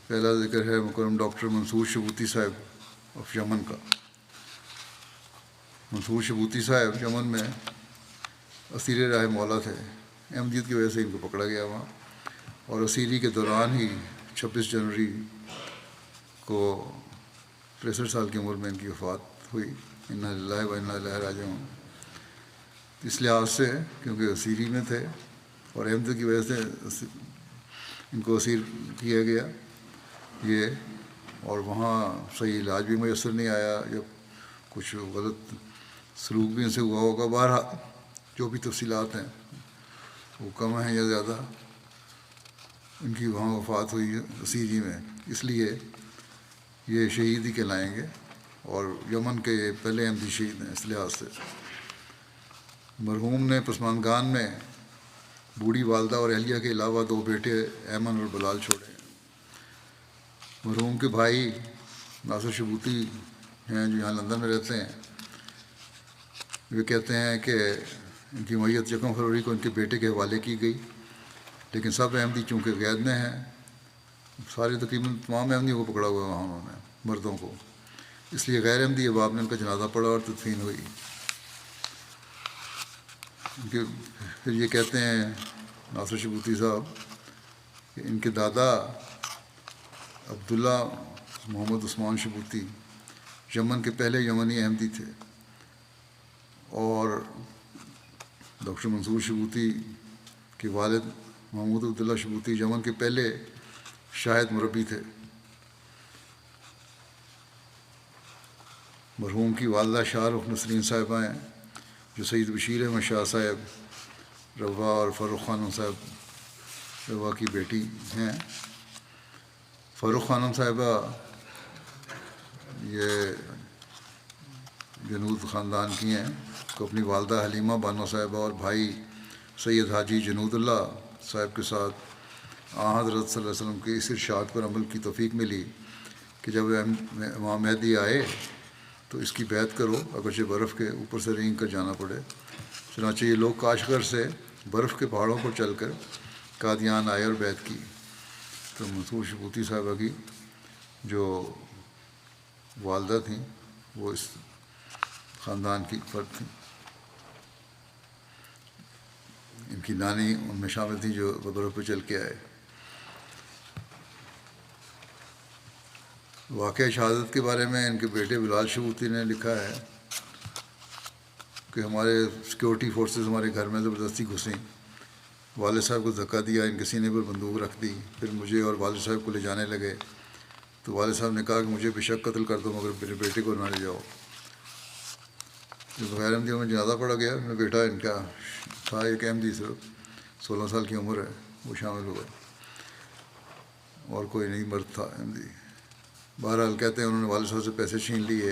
پہلا ذکر ہے مکرم ڈاکٹر منصور شبوتی صاحب آف یمن کا۔ منصور شبوتی صاحب یمن میں اسیر راہ مولا تھے، احمدیت کی وجہ سے ان کو پکڑا گیا وہاں، اور اسیری کے دوران ہی 26 جنوری کو 63 سال کی عمر میں ان کی وفات ہوئی۔ انا للہ و انا الیہ راجعون۔ اس لحاظ سے کیونکہ اسیری میں تھے اور احمدیت کی وجہ سے ان کو اسیر کیا گیا یہ، اور وہاں صحیح علاج بھی میسر نہیں آیا، یا کچھ غلط سلوک بھی ان سے ہوا ہوگا۔ بہرحال جو بھی تفصیلات ہیں وہ کم ہیں یا زیادہ، ان کی وہاں وفات ہوئی اسیری میں، اس لیے یہ شہید ہی کہلائیں گے، اور یمن کے یہ پہلے احمدی شہید ہیں اس لحاظ سے۔ مرحوم نے پسماندگان میں بوڑھی والدہ اور اہلیہ کے علاوہ 2 بیٹے ایمن اور بلال چھوڑے ہیں۔ مرحوم کے بھائی ناصر شبوتی ہیں جو یہاں لندن میں رہتے ہیں، وہ کہتے ہیں کہ ان کی میت 1 فروری کو ان کے بیٹے کے حوالے کی گئی، لیکن سب احمدی چونکہ قید میں ہیں، سارے تقریباً تمام احمدیوں کو پکڑا ہوا ہے وہاں انہوں نے، مردوں کو، اس لیے غیر احمدی احباب نے ان کا جنازہ پڑھا اور تدفین ہوئی۔ پھر یہ کہتے ہیں ناصر شبوتی صاحب کہ ان کے دادا عبداللہ محمد عثمان شبوتی یمن کے پہلے یمنی احمدی تھے، اور ڈاکٹر منصور شبوتی کے والد محمود عبداللہ شبوتی یمن کے پہلے شاہد مربی تھے۔ مرحوم کی والدہ شاہ رخ نسرین صاحبہ ہیں جو سید بشیر احمد شاہ صاحب روا اور فاروق خانم صاحب روا کی بیٹی ہیں۔ فاروق خانم صاحبہ یہ جنود خاندان کی ہیں، کو اپنی والدہ حلیمہ بانو صاحبہ اور بھائی سید حاجی جنود اللہ صاحب کے ساتھ حضرت صلی اللہ علیہ وسلم کے اس ارشاد پر عمل کی توفیق ملی کہ جب امام مہدی آئے تو اس کی بیعت کرو، اگرچہ برف کے اوپر سے رینگ کر جانا پڑے۔ چنانچہ یہ لوگ کاشغر سے برف کے پہاڑوں پر چل کر قادیان آئے اور بیعت کی۔ تو منصور شبوتی صاحبہ کی جو والدہ تھیں وہ اس خاندان کی فرد تھیں، ان کی نانی ان میں شامل تھیں جو برف پہ چل کے آئے۔ واقعہ شہادت کے بارے میں ان کے بیٹے بلال شبوتی نے لکھا ہے کہ ہمارے سیکورٹی فورسز ہمارے گھر میں زبردستی گھسیں، والد صاحب کو دھکا دیا، ان کے سینے پر بندوق رکھ دی، پھر مجھے اور والد صاحب کو لے جانے لگے، تو والد صاحب نے کہا کہ مجھے بے شک قتل کر دو مگر میرے بیٹے کو نہ لے جاؤ۔ جب غیر احمدیوں میں جنازہ پڑا گیا، میں بیٹا ان کا تھا ایک احمدی، صرف 16 سال کی عمر ہے، وہ شامل ہوا، اور کوئی نہیں مرد تھا احمدی۔ بہرحال کہتے ہیں انہوں نے والد صاحب سے پیسے چھین لیے،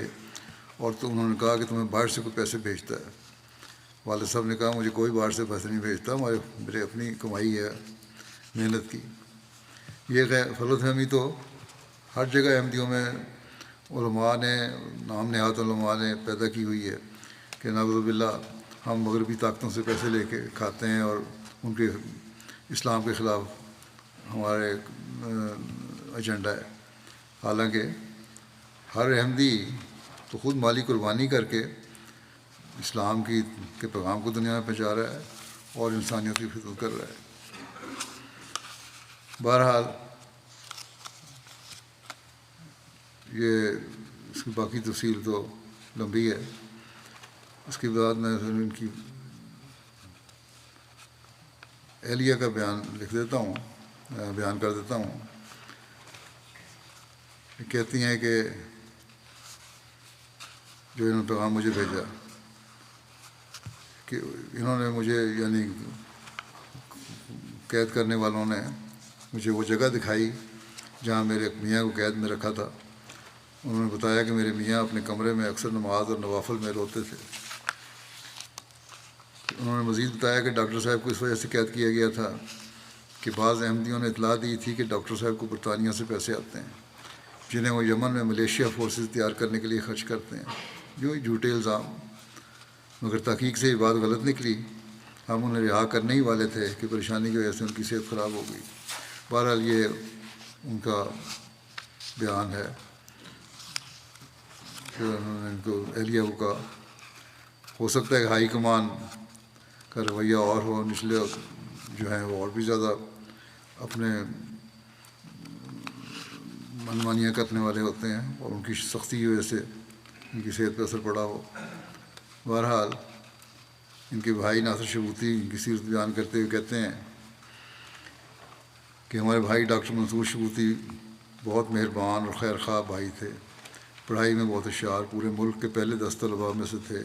اور تو انہوں نے کہا کہ تمہیں باہر سے کوئی پیسے بھیجتا ہے۔ والد صاحب نے کہا مجھے کوئی باہر سے پیسے نہیں بھیجتا، میرے اپنی کمائی ہے محنت کی۔ یہ غلط فہمی تو ہر جگہ احمدیوں میں علماء نے، نام نہاد علماء نے پیدا کی ہوئی ہے کہ نعوذ باللہ ہم مغربی طاقتوں سے پیسے لے کے کھاتے ہیں اور ان کے اسلام کے خلاف ہمارے ایجنڈا ہے۔ حالانکہ ہر احمدی تو خود مالی قربانی کر کے اسلام کے پیغام کو دنیا میں پہنچا رہا ہے اور انسانیت کی خدمت کر رہا ہے۔ بہرحال یہ اس کی باقی تفصیل تو لمبی ہے، اس کے بعد میں ان کی اہلیہ کا بیان لکھ دیتا ہوں، بیان کر دیتا ہوں۔ کہتی ہیں کہ جو انہوں نے پیغام مجھے بھیجا کہ انہوں نے مجھے، یعنی قید کرنے والوں نے مجھے وہ جگہ دکھائی جہاں میرے میاں کو قید میں رکھا تھا۔ انہوں نے بتایا کہ میرے میاں اپنے کمرے میں اکثر نماز اور نوافل میں روتے تھے۔ انہوں نے مزید بتایا کہ ڈاکٹر صاحب کو اس وجہ سے قید کیا گیا تھا کہ بعض احمدیوں نے اطلاع دی تھی کہ ڈاکٹر صاحب کو برطانیہ سے پیسے آتے ہیں جنہیں وہ یمن میں ملیشیا فورسز تیار کرنے کے لیے خرچ کرتے ہیں۔ جو جھوٹے الزام، مگر تحقیق سے یہ بات غلط نکلی، ہم انہیں رہا کرنے ہی والے تھے کہ پریشانی کی وجہ سے ان کی صحت خراب ہو گئی۔ بہرحال یہ ان کا بیان ہے. پھر انہوں نے ان کو اہلیہ کو کہا ہو سکتا ہے کہ ہائی کمان کا رویہ اور ہو، نچلے جو ہیں وہ اور بھی زیادہ اپنے منمانیاں کرنے والے ہوتے ہیں اور ان کی سختی کی وجہ سے ان کی صحت پہ اثر پڑا ہو. بہرحال ان کے بھائی ناصر شبوتی ان کی سیرت بیان کرتے ہوئے کہتے ہیں کہ ہمارے بھائی ڈاکٹر منصور شبوتی بہت مہربان اور خیر خواہ بھائی تھے. پڑھائی میں بہت ہوشیار، پورے ملک کے پہلے 10 طلباء میں سے تھے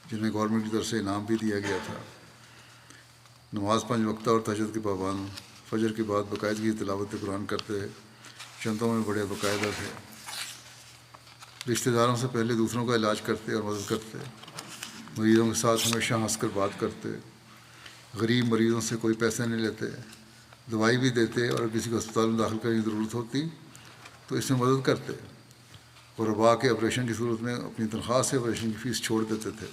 جنہیں گورنمنٹ کی طرف سے انعام بھی دیا گیا تھا. نماز 5 وقتہ اور تہجد کے پابند، فجر کے بعد باقاعدگی تلاوت قرآن کرتے، چندوں میں بڑے باقاعدہ تھے. رشتہ داروں سے پہلے دوسروں کا علاج کرتے اور مدد کرتے، مریضوں کے ساتھ ہمیشہ ہنس کر بات کرتے، غریب مریضوں سے کوئی پیسے نہیں لیتے، دوائی بھی دیتے اور کسی کو اسپتال میں داخل کرنے کی ضرورت ہوتی تو اس میں مدد کرتے، اور وبا کے آپریشن کی صورت میں اپنی تنخواہ سے آپریشن کی فیس چھوڑ دیتے تھے.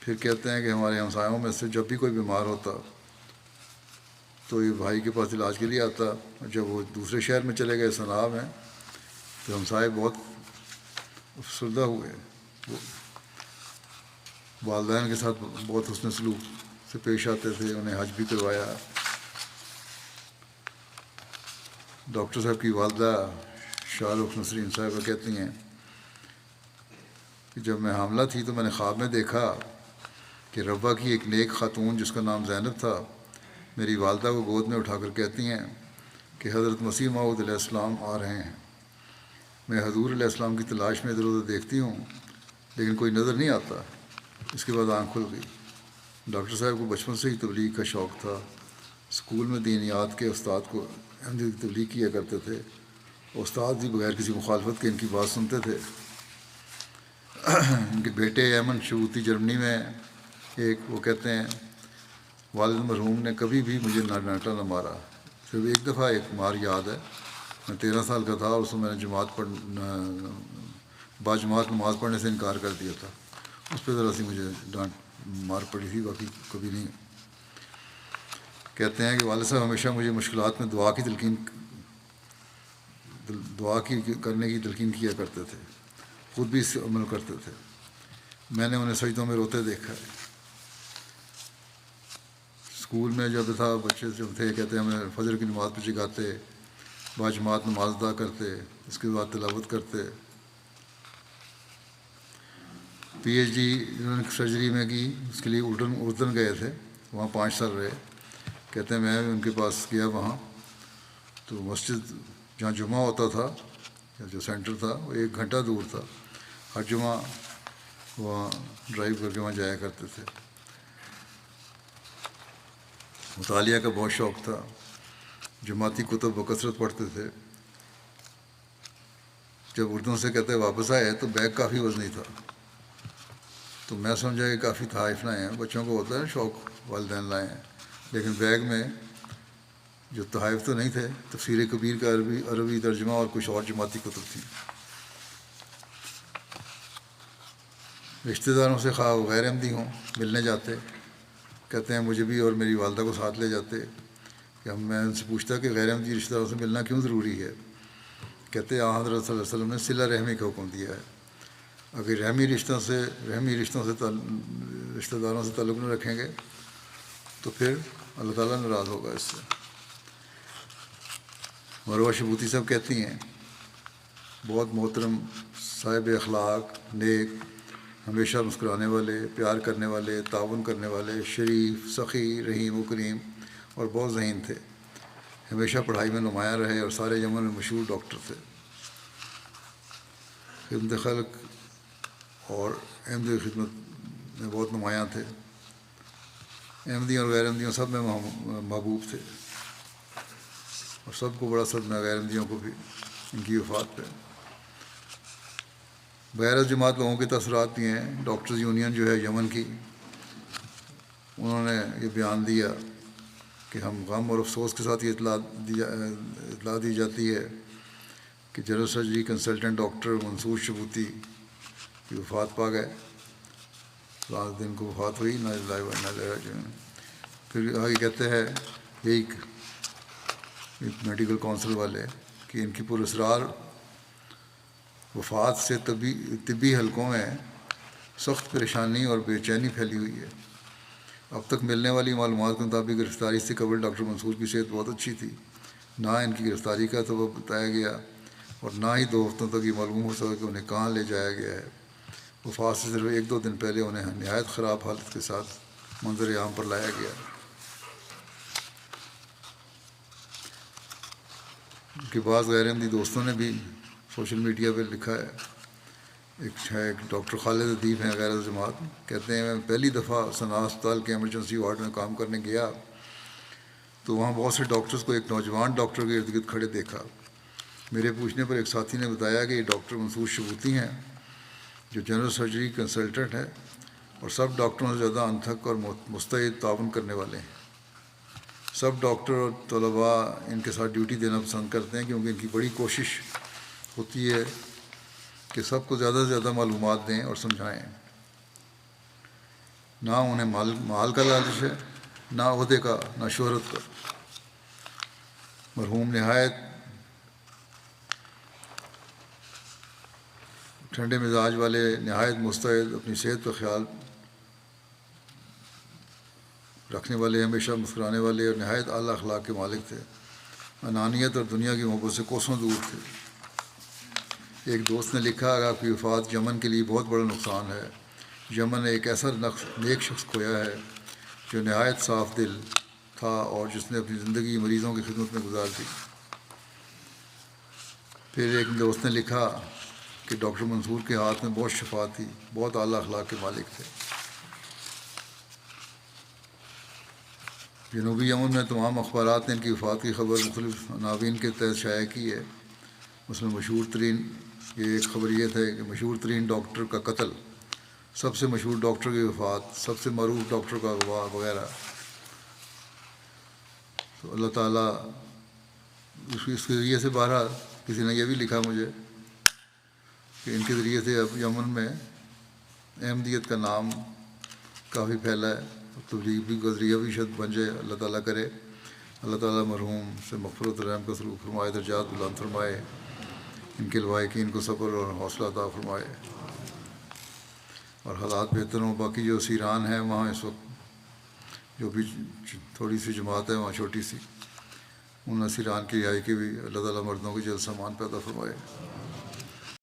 پھر کہتے ہیں کہ ہمارے ہمسایوں میں سے جب بھی کوئی بیمار ہوتا تو یہ بھائی کے پاس علاج کے لیے آتا. جب وہ دوسرے شہر میں چلے گئے صنعاء میں تو ہمسائے بہت افسردہ ہوئے. والدین کے ساتھ بہت حسن سلوک سے پیش آتے تھے، انہیں حج بھی کروایا. ڈاکٹر صاحب کی والدہ شاہ رخ نسرین صاحبہ کہتی ہیں کہ جب میں حاملہ تھی تو میں نے خواب میں دیکھا کہ ربا کی ایک نیک خاتون جس کا نام زینب تھا میری والدہ کو گود میں اٹھا کر کہتی ہیں کہ حضرت مسیح موعود علیہ السلام آ رہے ہیں. میں حضور علیہ السلام کی تلاش میں ادھر ادھر دیکھتی ہوں لیکن کوئی نظر نہیں آتا. اس کے بعد آنکھ کھل گئی. ڈاکٹر صاحب کو بچپن سے ہی تبلیغ کا شوق تھا. اسکول میں دینیات کے استاد کو احمدیت کی تبلیغ کیا کرتے تھے. استاد بھی بغیر کسی مخالفت کے ان کی بات سنتے تھے. ان کے بیٹے ایمن شبوتی جرمنی میں وہ کہتے ہیں والد مرحوم نے کبھی بھی مجھے نہ ڈانٹا نہ مارا. صرف ایک دفعہ ایک مار یاد ہے. میں 13 سال کا تھا اور اس میں نے باجماعت نماز پڑھنے سے انکار کر دیا تھا. اس پہ ذرا سی مجھے ڈانٹ مار پڑی تھی، باقی کبھی نہیں. کہتے ہیں کہ والد صاحب ہمیشہ مجھے مشکلات میں دعا کرنے کی تلقین کیا کرتے تھے، خود بھی اس سے عمل کرتے تھے. میں نے انہیں سجدوں میں روتے دیکھا ہے. اسکول میں جب تھا بچے جب تھے کہتے ہیں ہمیں فجر کی نماز پہ جگاتے، باجماعت نماز ادا کرتے، اس کے بعد تلاوت کرتے. پی ایچ ڈی انہوں نے سرجری میں کی، اس کے لیے اردن گئے تھے، وہاں 5 سال رہے. کہتے ہیں میں ان کے پاس گیا وہاں تو مسجد جہاں جمعہ ہوتا تھا یا جو سینٹر تھا وہ 1 گھنٹہ دور تھا. ہر جمعہ وہاں ڈرائیو کر کے وہاں جایا کرتے تھے. مطالعہ کا بہت شوق تھا، جماعتی کتب بکثرت پڑھتے تھے. جب اردن سے کہتے واپس آئے تو بیگ کافی وزنی تھا، تو میں سمجھا کہ کافی تحائف لائے ہیں. بچوں کو ہوتا ہے شوق والدین لائے ہیں، لیکن بیگ میں جو تحائف تو نہیں تھے. تفسیر کبیر کا عربی ترجمہ اور کچھ اور جماعتی کتب تھیں. رشتہ داروں سے خواہ غیر احمدی ہوں ملنے جاتے. کہتے ہیں مجھے بھی اور میری والدہ کو ساتھ لے جاتے کہ میں ان سے پوچھتا کہ غیر احمدی رشتہ داروں سے ملنا کیوں ضروری ہے. کہتے ہیں حضرت صلی اللہ علیہ وسلم نے صلہ رحمی کا حکم دیا ہے. اگر رحمی رشتہ داروں سے تعلق نہ رکھیں گے تو پھر اللہ تعالیٰ ناراض ہوگا اس سے. مروہ شبوتی صاحب کہتی ہیں بہت محترم، صاحب اخلاق، نیک، ہمیشہ مسکرانے والے، پیار کرنے والے، تعاون کرنے والے، شریف، سخی، رحیم و کریم اور بہت ذہین تھے. ہمیشہ پڑھائی میں نمایاں رہے اور سارے یمن میں مشہور ڈاکٹر تھے. خدمت خلق اور احمدی خدمت میں بہت نمایاں تھے. احمدیوں اور غیر احمدیوں سب میں محبوب تھے اور سب کو بڑا صدمہ غیر احمدیوں کو بھی ان کی وفات پہ. بغیر جماعت لوگوں کے تاثرات بھی ہیں. ڈاکٹرز یونین جو ہے یمن کی، انہوں نے یہ بیان دیا کہ ہم غم اور افسوس کے ساتھ یہ اطلاع دی جاتی ہے کہ جنرل سرجری کنسلٹنٹ ڈاکٹر منصور شبوتی کی وفات پا گئے. رات دن کو وفات ہوئی. پھر آگے کہتے ہیں یہی میڈیکل کونسل والے کہ ان کی پراسرار وفات سے طبی حلقوں میں سخت پریشانی اور بے چینی پھیلی ہوئی ہے۔ اب تک ملنے والی معلومات کے مطابق گرفتاری سے قبل ڈاکٹر منصور کی صحت بہت اچھی تھی، نہ ان کی گرفتاری کا سبب بتایا گیا اور نہ ہی 2 ہفتوں تک یہ معلوم ہو سکا کہ انہیں کہاں لے جایا گیا ہے۔ وفات سے صرف 1-2 دن پہلے انہیں نہایت خراب حالت کے ساتھ منظر عام پر لایا گیا۔ ان کے بعض غیر احمدی دوستوں نے بھی سوشل میڈیا پہ لکھا ہے۔ ایک ڈاکٹر خالد ادیب ہیں غیر جماعت، کہتے ہیں میں پہلی دفعہ ثنا ہسپتال کے ایمرجنسی وارڈ میں کام کرنے گیا تو وہاں بہت سے ڈاکٹرز کو ایک نوجوان ڈاکٹر کے ارد گرد کھڑے دیکھا۔ میرے پوچھنے پر ایک ساتھی نے بتایا کہ یہ ڈاکٹر منصور شبوتی ہیں جو جنرل سرجری کنسلٹنٹ ہے اور سب ڈاکٹروں سے زیادہ انتھک اور مستعد تعاون کرنے والے ہیں۔ سب ڈاکٹر اور طلباء ان کے ساتھ ڈیوٹی دینا پسند کرتے ہیں کیونکہ ان کی بڑی کوشش ہوتی ہے کہ سب کو زیادہ سے زیادہ معلومات دیں اور سمجھائیں۔ نہ انہیں مال کا لالچ ہے، نہ عہدے کا، نہ شہرت کا۔ مرحوم نہایت ٹھنڈے مزاج والے، نہایت مستعد، اپنی صحت کا خیال رکھنے والے، ہمیشہ مسکرانے والے اور نہایت اعلیٰ اخلاق کے مالک تھے۔ انانیت اور دنیا کی محبت سے کوسوں دور تھے۔ ایک دوست نے لکھا کہ آپ کی وفات یمن کے لیے بہت بڑا نقصان ہے۔ یمن نے ایک ایسا نیک شخص کھویا ہے جو نہایت صاف دل تھا اور جس نے اپنی زندگی مریضوں کی خدمت میں گزار دی۔ پھر ایک دوست نے لکھا کہ ڈاکٹر منصور کے ہاتھ میں بہت شفا تھی، بہت اعلیٰ اخلاق کے مالک تھے۔ جنوبی یمن میں تمام اخبارات نے ان کی وفات کی خبر مختلف عناوین کے تحت شائع کی ہے۔ مثلاً مشہور ترین یہ ایک خبر یہ تھا کہ مشہور ترین ڈاکٹر کا قتل، سب سے مشہور ڈاکٹر کی وفات، سب سے معروف ڈاکٹر کا اغوا وغیرہ۔ تو اللہ تعالیٰ اس کے ذریعے سے بہرحال کسی نے یہ بھی لکھا مجھے کہ ان کے ذریعے سے اب یمن میں احمدیت کا نام کافی پھیلا ہے، تبلیغ بھی کا ذریعہ بھی شاید بن جائے۔ اللہ تعالیٰ کرے، اللہ تعالیٰ مرحوم سے مغفرت رحم کا سلوک فرمائے، درجات بلند فرمائے، ان کے لوائقین کو صبر اور حوصلہ عطا فرمائے اور حالات بہتر ہوں۔ باقی جو اسیران ہیں وہاں اس وقت جو بھی تھوڑی سی جماعت ہے وہاں چھوٹی سی، ان اسیران کی رہائی کی بھی اللہ تعالیٰ مردوں کی جلد سامان پیدا فرمائے۔